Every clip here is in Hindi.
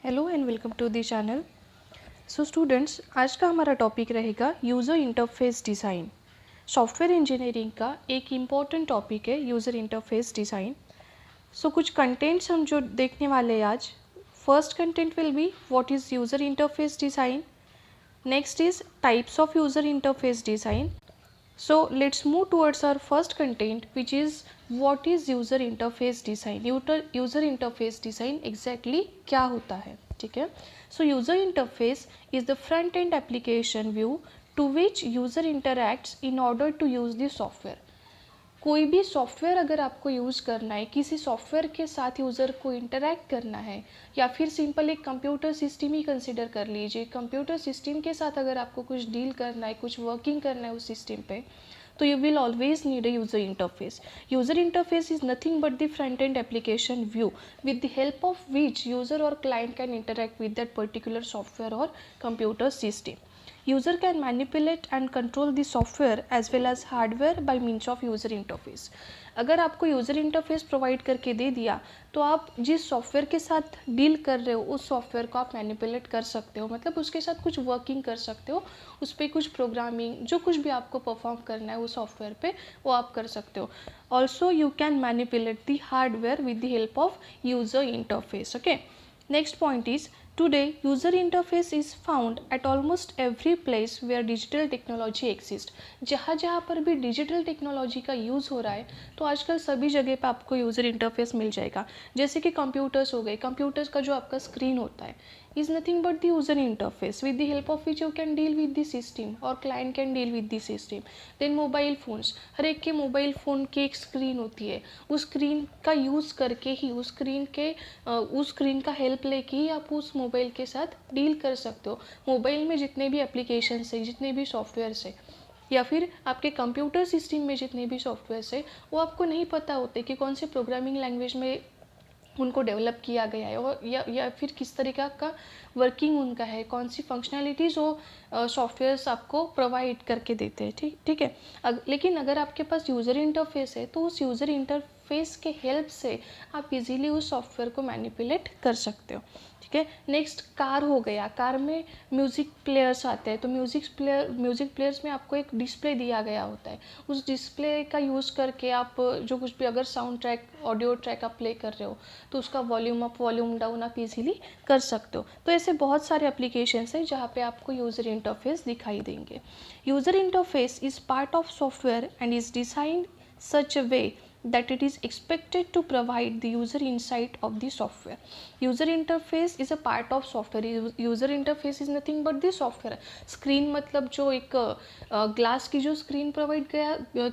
Hello and welcome to the channel. So students, आज का हमारा टॉपिक रहेगा user interface design. Software engineering का एक इम्पॉर्टेंट टॉपिक है यूज़र इंटरफेस डिज़ाइन। सो कुछ कंटेंट्स हम जो देखने वाले हैं आज। First content will be what is user interface design. Next is types of user interface design. So let's move towards our first content, which is what is user interface design. User interface design exactly क्या होता है, ठीक है। So user interface is the front end application view to which user interacts in order to use the software. कोई भी सॉफ्टवेयर अगर आपको यूज़ करना है, किसी सॉफ्टवेयर के साथ यूज़र को इंटरैक्ट करना है, या फिर सिंपल एक कंप्यूटर सिस्टम ही कंसिडर कर लीजिए। कंप्यूटर सिस्टम के साथ अगर आपको कुछ डील करना है, कुछ वर्किंग करना है उस सिस्टम पे, तो you will always need a user interface. User interface is nothing but the front end application view with the help of which user or client can interact with that particular software or computer system. User can manipulate and control the software as well as hardware by means of user interface. अगर आपको यूज़र इंटरफेस प्रोवाइड करके दे दिया तो आप जिस सॉफ्टवेयर के साथ डील कर रहे हो उस सॉफ्टवेयर को आप मैनिपुलेट कर सकते हो, मतलब उसके साथ कुछ वर्किंग कर सकते हो, उस पर कुछ प्रोग्रामिंग, जो कुछ भी आपको परफॉर्म करना है उस सॉफ्टवेयर पे वो आप कर सकते हो. Also you can manipulate the hardware with the help of user interface. Okay, next point is today user interface is found at almost every place where digital technology exists. जहाँ पर भी डिजिटल टेक्नोलॉजी का यूज़ हो रहा है तो आजकल सभी जगह पे आपको यूज़र इंटरफेस मिल जाएगा. जैसे कि कंप्यूटर्स हो गए, कंप्यूटर्स का जो आपका स्क्रीन होता है is nothing but the user interface with the help of which you can deal with the system or client can deal with the system. Then mobile phones, हर एक के मोबाइल फ़ोन की एक स्क्रीन होती है, उस स्क्रीन का यूज़ करके ही उस स्क्रीन का हेल्प लेके ही आप उस मोबाइल के साथ डील कर सकते हो. मोबाइल में जितने भी एप्लीकेशंस है, जितने भी सॉफ्टवेयर्स है, या फिर आपके कंप्यूटर सिस्टम में जितने भी सॉफ्टवेयर्स है, वो आपको नहीं पता होते कि कौन से प्रोग्रामिंग लैंग्वेज में उनको डेवलप किया गया है और या फिर किस तरीका का वर्किंग उनका है, कौन सी फंक्शनैलिटीज़ वो सॉफ्टवेयर्स आपको प्रोवाइड करके देते हैं. ठीक है. लेकिन अगर आपके पास यूज़र इंटरफेस है तो उस यूज़र इंटरफेस के हेल्प से आप इजीली उस सॉफ्टवेयर को मैनिपुलेट कर सकते हो. ठीक है. नेक्स्ट कार हो गया. कार में म्यूज़िक प्लेयर्स आते हैं तो म्यूज़िक प्लेयर्स में आपको एक डिस्प्ले दिया गया होता है. उस डिस्प्ले का यूज़ करके आप जो कुछ भी अगर साउंड ट्रैक, ऑडियो ट्रैक आप प्ले कर रहे हो तो उसका वॉल्यूम अप, वॉल्यूम डाउन आप इजीली कर सकते हो. तो ऐसे बहुत सारे एप्लीकेशंस हैं जहाँ पे आपको यूज़र इंटरफेस दिखाई देंगे. User interface is part of software and is designed such a way that it is expected to provide the user insight of the software. User interface is a part of software. User interface is nothing but the software. Screen मतलब जो एक ग्लास की जो स्क्रीन प्रोवाइड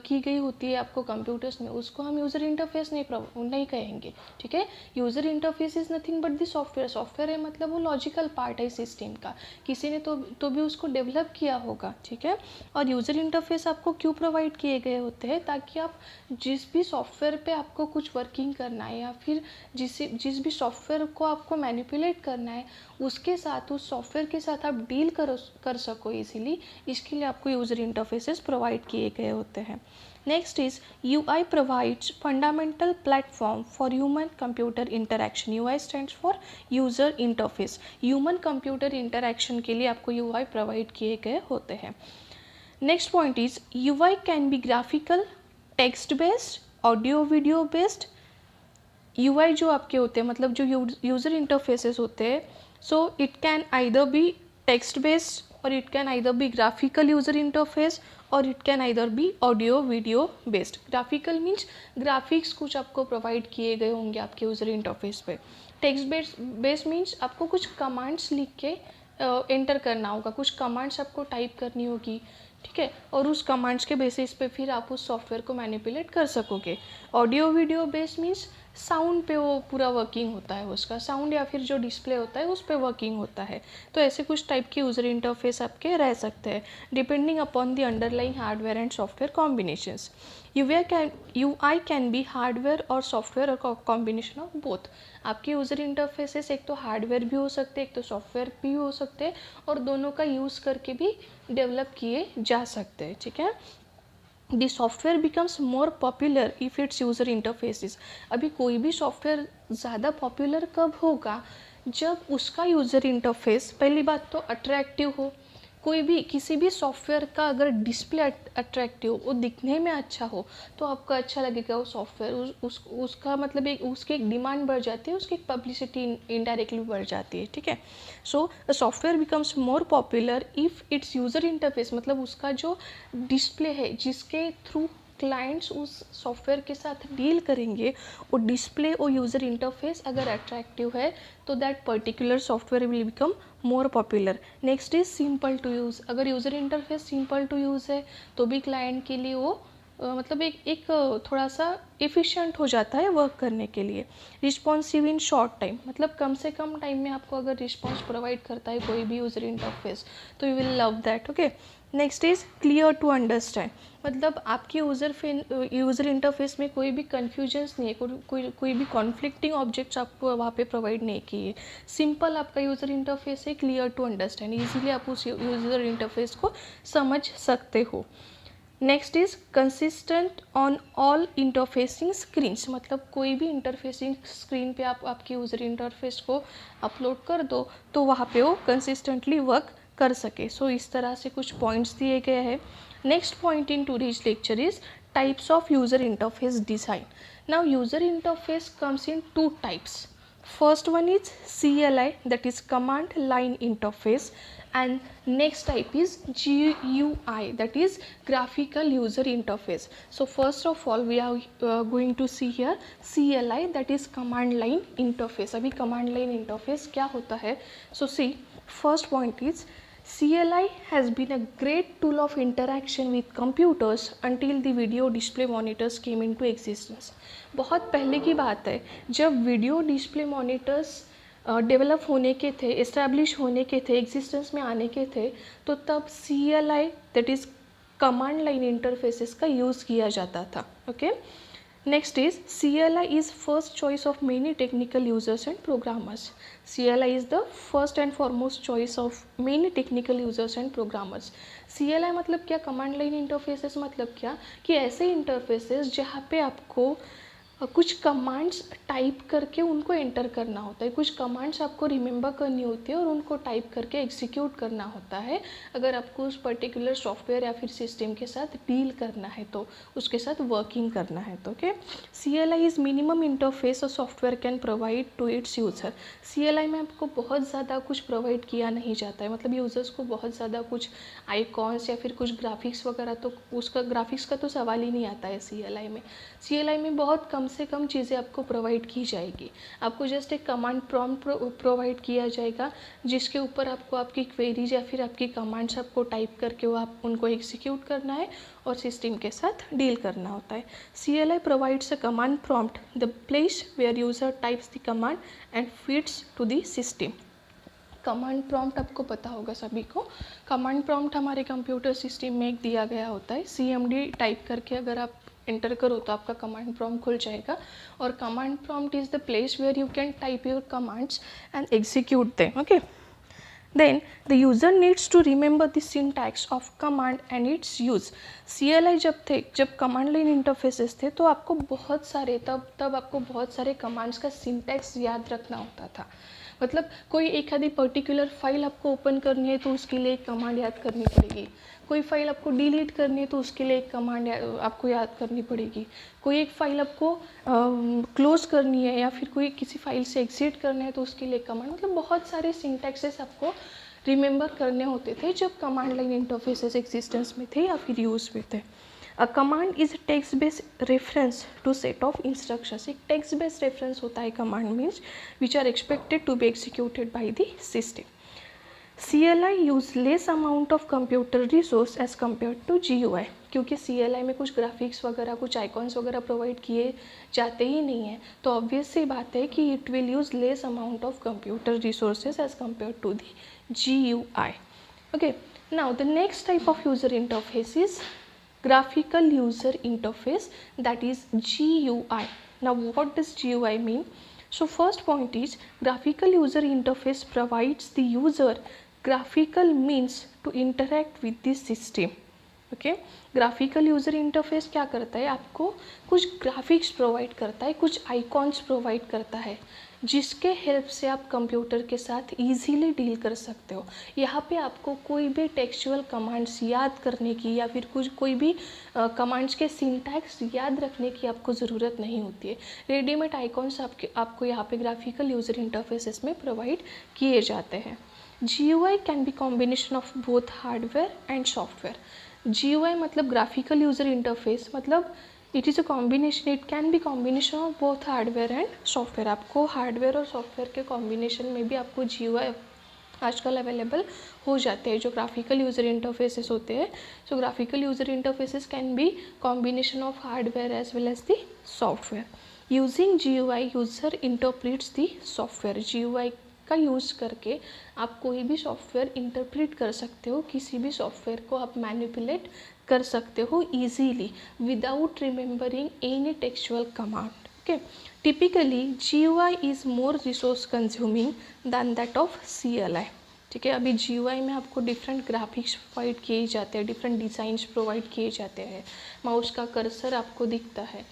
की गई होती है आपको कंप्यूटर्स में, उसको हम यूज़र इंटरफेस नहीं कहेंगे. ठीक है. User interface is nothing but the software. Software है मतलब वो लॉजिकल पार्ट है सिस्टम का, किसी ने तो भी उसको डेवलप किया होगा. ठीक है. और यूज़र इंटरफेस आपको क्यों प्रोवाइड किए गए होते हैं? ताकि आप जिस भी सॉफ्टवेयर पे आपको कुछ वर्किंग करना है या फिर जिस भी सॉफ्टवेयर को आपको मैनिपुलेट करना है उसके साथ, उस सॉफ्टवेयर के साथ आप डील कर सको इजीली, इसके लिए आपको यूज़र इंटरफेसेस प्रोवाइड किए गए होते हैं. Next is UI provides fundamental platform for human computer interaction. UI stands for user interface. Human computer interaction के लिए आपको UI प्रोवाइड किए गए होते हैं. Next point is UI can be graphical, text based, audio video based. UI जो आपके होते हैं मतलब जो यूज़र इंटरफेसेस होते हैं, so it can either be text based और it can either be graphical user interface और it can either be audio video based. Graphical means graphics कुछ आपको प्रोवाइड किए गए होंगे आपके यूज़र इंटरफेस पे. टेक्स्ट बेस्ड मीन्स आपको कुछ कमांड्स लिख के एंटर करना होगा, कुछ कमांड्स आपको टाइप करनी होगी. ठीक है. और उस कमांड्स के बेसिस पे फिर आप उस सॉफ्टवेयर को मैनिपुलेट कर सकोगे. Audio video based means sound पे वो पूरा वर्किंग होता है, उसका साउंड या फिर जो डिस्प्ले होता है उस पर वर्किंग होता है. तो ऐसे कुछ टाइप के यूज़र इंटरफेस आपके रह सकते हैं depending upon the underlying hardware and software combinations. UI can be hardware और सॉफ्टवेयर और कॉम्बिनेशन ऑफ बोथ. आपके यूज़र इंटरफेसेस एक तो हार्डवेयर भी हो सकते हैं, एक तो सॉफ्टवेयर भी हो सकते हैं, और दोनों का यूज़ करके भी डेवलप किए जा सकते हैं. ठीक है. The software becomes more popular if its user interface is. अभी कोई भी सॉफ्टवेयर ज़्यादा पॉपुलर कब होगा जब उसका यूज़र इंटरफेस पहली बात तो अट्रैक्टिव हो। कोई भी किसी भी सॉफ्टवेयर का अगर डिस्प्ले अट्रैक्टिव हो, वो दिखने में अच्छा हो, तो आपको अच्छा लगेगा वो सॉफ्टवेयर। उसका मतलब उसकी एक डिमांड बढ़ जाती है, उसकी एक पब्लिसिटी इनडायरेक्टली बढ़ जाती है, ठीक है। So software becomes more popular if it's user interface, मतलब उसका जो डिस्प्ले है जिसके थ्रू क्लाइंट्स उस सॉफ्टवेयर के साथ डील करेंगे, वो डिस्प्ले और यूज़र इंटरफेस अगर अट्रैक्टिव है तो that particular software will become more popular. Next is simple to use. अगर user interface simple to use है तो भी क्लाइंट के लिए वो मतलब एक थोड़ा सा एफिशिएंट हो जाता है वर्क करने के लिए। रिस्पॉन्सिव इन शॉर्ट टाइम, मतलब कम से कम टाइम में आपको अगर रिस्पॉन्स प्रोवाइड करता है कोई भी यूज़र इंटरफेस तो you will love that, okay. Next is clear to understand, मतलब आपके यूज़र इंटरफेस में कोई भी कन्फ्यूजन्स नहीं है, कोई भी कॉन्फ्लिक्टिंग ऑब्जेक्ट्स आपको वहाँ पे प्रोवाइड नहीं किए। सिंपल आपका यूज़र इंटरफेस है, क्लियर टू अंडरस्टैंड, इजीली आप उस यूज़र इंटरफेस को समझ सकते हो। Next is consistent on all interfacing screens, मतलब कोई भी इंटरफेसिंग स्क्रीन पे आप आपके यूज़र इंटरफेस को अपलोड कर दो तो वहाँ पे वो कंसिस्टेंटली वर्क कर सके। सो इस तरह से कुछ पॉइंट्स दिए गए हैं। Next point in today's lecture is types of user interface design. Now user interface comes in two types. First one is CLI, that is command line interface, and next type is GUI, that is graphical user interface. So first of all we are going to see here CLI, that is command line interface. अभी command line interface क्या होता है? So see, first point is CLI has been a great tool of interaction with computers until the video display monitors came into existence. बहुत पहले की बात है, जब वीडियो डिस्प्ले मॉनिटर्स डेवलप होने के थे, इस्टेब्लिश होने के थे, एग्जिस्टेंस में आने के थे, तो तब CLI, that is command line interfaces का यूज़ किया जाता था, okay. Next is CLI is first choice of many technical users and programmers. CLI is the first and foremost choice of many technical users and programmers. CLI मतलब क्या? कमांड लाइन इंटरफेसेस मतलब क्या कि ऐसे इंटरफेसेस जहाँ पे आपको कुछ कमांड्स टाइप करके उनको एंटर करना होता है, कुछ कमांड्स आपको रिमेंबर करनी होती है और उनको टाइप करके एग्जीक्यूट करना होता है अगर आपको उस पर्टिकुलर सॉफ्टवेयर या फिर सिस्टम के साथ डील करना है, तो उसके साथ वर्किंग करना है, तो okay. CLI is minimum interface a software can provide to its user. CLI में आपको बहुत ज़्यादा कुछ प्रोवाइड किया नहीं जाता है, मतलब यूज़र्स को बहुत ज़्यादा कुछ आइकॉन्स या फिर कुछ ग्राफिक्स वगैरह, तो उसका ग्राफिक्स का तो सवाल ही नहीं आता है CLI में। CLI में बहुत कम से कम चीज़ें आपको प्रोवाइड की जाएगी। आपको जस्ट एक कमांड प्रॉम्प्ट प्रोवाइड किया जाएगा जिसके ऊपर आपको आपकी क्वेरीज या फिर आपकी कमांड्स आपको टाइप करके वो आप उनको एग्जीक्यूट करना है और सिस्टम के साथ डील करना होता है। CLI provides a command prompt, the place where user types the command and feeds to the system. Command prompt आपको पता होगा सभी को। कमांड प्रॉम्प्ट हमारे कंप्यूटर सिस्टम में एक दिया गया होता है, CMD टाइप करके अगर आप एंटर करो तो आपका कमांड प्रॉम्प्ट खुल जाएगा। और command prompt is the place where you can type your commands and execute them, okay. Then the user needs to remember the syntax of command and its use. CLI जब कमांड लाइन इंटरफेसेस थे तो आपको बहुत सारे तब आपको बहुत सारे कमांड्स का सिंटैक्स याद रखना होता था। मतलब कोई एक आधी पर्टिकुलर फाइल आपको ओपन करनी है तो उसके लिए एक कमांड याद करनी पड़ेगी, कोई फाइल आपको डिलीट करनी है तो उसके लिए एक कमांड आपको याद करनी पड़ेगी, कोई एक फाइल आपको क्लोज करनी है या फिर कोई किसी फाइल से एग्जिट करना है तो उसके लिए कमांड, मतलब बहुत सारे सिंटैक्सेस आपको रिमेंबर करने होते थे जब कमांड लाइन इंटरफेसेस एग्जिस्टेंस में थे या फिर यूज़ में थे। A command is text based reference to set of instructions. एक टेक्स्ट बेस्ड रेफरेंस होता है command means which are expected to be executed by the system. CLI use less amount of computer resource as compare to GUI, क्योंकि CLI में कुछ ग्राफिक्स वगैरह कुछ आइकॉन्स वगैरह प्रोवाइड किए जाते ही नहीं हैं, तो ऑब्वियस सी बात है कि it will use less amount of computer resources as compare to the GUI, okay. Now the next type of user interface is graphical user interface, that is GUI. Now what does GUI mean? So first point is graphical user interface provides the user graphical means to interact with the system, okay. Graphical user interface क्या करता है? आपको कुछ ग्राफिक्स प्रोवाइड करता है, कुछ आइकॉन्स प्रोवाइड करता है जिसके हेल्प से आप कंप्यूटर के साथ इजीली डील कर सकते हो। यहाँ पे आपको कोई भी टेक्सचुअल कमांड्स याद करने की या फिर कोई भी कमांड्स के सिंटैक्स याद रखने की आपको ज़रूरत नहीं होती है। रेडीमेड आइकॉन्स आपको यहाँ पे ग्राफिकल यूज़र इंटरफेसेस में प्रोवाइड किए जाते हैं। GUI can be combination of both hardware and software. GUI मतलब ग्राफिकल यूज़र इंटरफेस, मतलब it is a combination, it can be combination of both hardware and software. आपको हार्डवेयर और सॉफ्टवेयर के कॉम्बिनेशन में भी आपको GUI आजकल अवेलेबल हो जाते हैं जो ग्राफिकल यूज़र इंटरफेसेस होते हैं। So graphical user interfaces can be combination of hardware as well as the software. Using GUI user interprets the software. GUI का यूज़ करके आप कोई भी सॉफ्टवेयर इंटरप्रेट कर सकते हो, किसी भी सॉफ्टवेयर को आप मैनिपुलेट कर सकते हो easily without remembering any textual command. Okay, typically GUI is more resource consuming than that of CLI। ठीक है, अभी GUI में आपको डिफरेंट ग्राफिक्स प्रोवाइड किए जाते हैं, डिफरेंट डिज़ाइंस प्रोवाइड किए जाते हैं, माउस का कर्सर आपको दिखता है,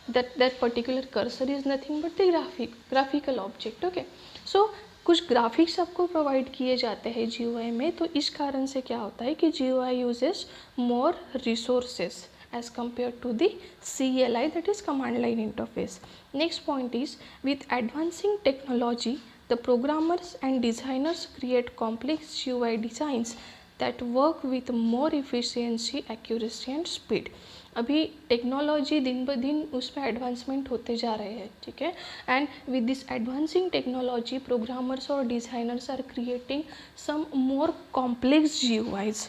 that particular cursor is nothing but the graphical object। Okay, so कुछ ग्राफिक्स आपको प्रोवाइड किए जाते हैं GUI में, तो इस कारण से क्या होता है कि GUI uses more resources as compared to the CLI, that is command line interface. Next point is, with advancing technology, the programmers and designers create complex GUI designs that work with more efficiency, accuracy and speed. अभी टेक्नोलॉजी दिन ब दिन उसमें एडवांसमेंट होते जा रहे हैं, ठीक है, and with this advancing technology programmers और designers are creating some more complex GUIs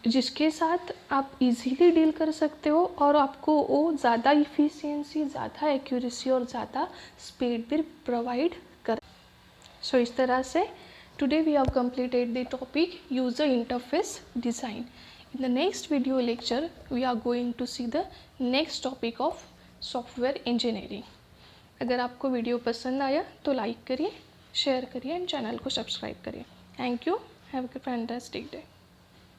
जिसके साथ आप इजीली डील कर सकते हो और आपको वो ज़्यादा इफ़िशियंसी, ज़्यादा एक्यूरेसी और ज़्यादा स्पीड भी प्रोवाइड कर। सो इस तरह से today we have completed the topic user interface design. In the next video lecture, we are going to see the next topic of software engineering. अगर आपको वीडियो पसंद आया तो लाइक करिए, शेयर करिए एंड चैनल को सब्सक्राइब करिए। Thank you, have a fantastic day.